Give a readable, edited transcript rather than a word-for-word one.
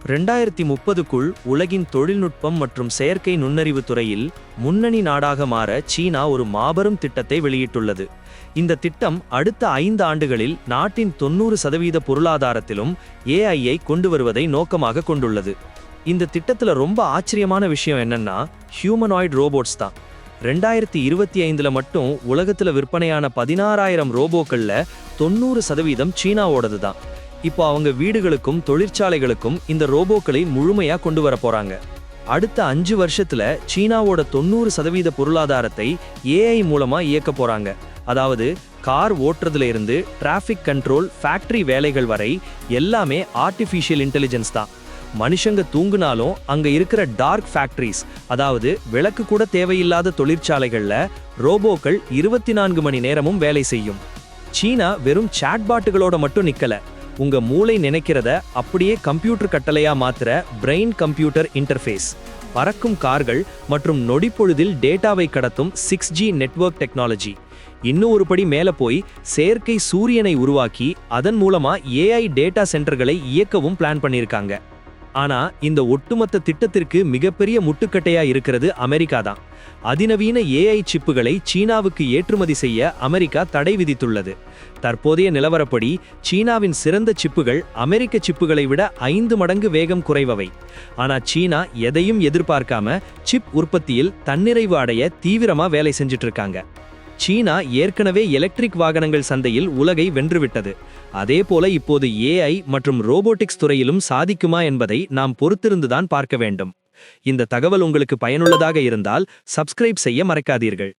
2030க்குள் உலகின் தொழில்நுட்பம் மற்றும் செயற்கை நுண்ணறிவு துறையில் முன்னணி நாடாக மாற சீனா ஒரு மாபெரும் திட்டத்தை வெளியிட்டுள்ளது. இந்த திட்டம் அடுத்த 5 ஆண்டுகளில் நாட்டின் 90% பொருளாதாரத்திலும் ஏஐயை கொண்டு வருவதை நோக்கமாக கொண்டுள்ளது. இந்த திட்டத்துல ரொம்ப ஆச்சரியமான விஷயம் என்னன்னா, ஹியூமனாய்டு ரோபோட்ஸ் தான். 2025ல மட்டும் உலகத்துல விற்பனையான 16,000 ரோபோக்கள்ல 90% சீனாவோடது தான். இப்போ அவங்க வீடுகளுக்கும் தொழிற்சாலைகளுக்கும் இந்த ரோபோக்களை முழுமையா கொண்டு வர போறாங்க. அடுத்த 5 வருஷத்துல சீனாவோட 90% பொருளாதாரத்தை ஏஐ மூலமா இயக்க போறாங்க. அதாவது கார் ஓட்டுறதுல இருந்து டிராஃபிக் கண்ட்ரோல், ஃபேக்டரி வேலைகள் வரை எல்லாமே ஆர்டிஃபிஷியல் இன்டெலிஜென்ஸ் தான். மனுஷங்க தூங்குனாலும் அங்க இருக்கிற டார்க் ஃபேக்டரிஸ், அதாவது விளக்கு கூட தேவையில்லாத தொழிற்சாலைகள்ல ரோபோக்கள் 24 மணி நேரமும் வேலை செய்யும். சீனா வெறும் சாட்பாட்டுகளோட மட்டும் நிக்கல. உங்க மூளை நினைக்கிறத அப்படியே கம்ப்யூட்டர் கட்டளையா மாத்துற பிரெயின் கம்ப்யூட்டர் இன்டர்ஃபேஸ், பறக்கும் கார்கள் மற்றும் நொடிப்பொழுதில் டேட்டாவை கடத்தும் 6G நெட்வொர்க் டெக்னாலஜி. இன்னும் ஒரு படி மேல போய் செயற்கை சூரியனை உருவாக்கி அதன் மூலமா ஏஐ டேட்டா சென்டர்களை இயக்கவும் பிளான் பண்ணியிருக்காங்க. ஆனா இந்த ஒட்டுமொத்த திட்டத்திற்கு மிகப்பெரிய முட்டுக்கட்டையா இருக்கிறது அமெரிக்கா தான். அதிநவீன ஏஐ சிப்புகளை சீனாவுக்கு ஏற்றுமதி செய்ய அமெரிக்கா தடை விதித்துள்ளது. தற்போதைய நிலவரப்படி சீனாவின் சிறந்த சிப்புகள் அமெரிக்க சிப்புகளை விட 5 மடங்கு வேகம் குறைவவை. ஆனா சீனா எதையும் எதிர்பார்க்காம சிப் உற்பத்தியில் தன்னிறைவு அடைய தீவிரமா வேலை செஞ்சுட்டு இருக்காங்க. சீனா ஏற்கனவே எலக்ட்ரிக் வாகனங்கள் சந்தையில் உலகை வென்றுவிட்டது. அதே போல இப்போது ஏஐ மற்றும் ரோபோட்டிக்ஸ் துறையிலும் சாதிக்குமா என்பதை நாம் பொறுத்திருந்துதான் பார்க்க வேண்டும். இந்த தகவல் உங்களுக்கு பயனுள்ளதாக இருந்தால் சப்ஸ்கிரைப் செய்ய மறக்காதீர்கள்.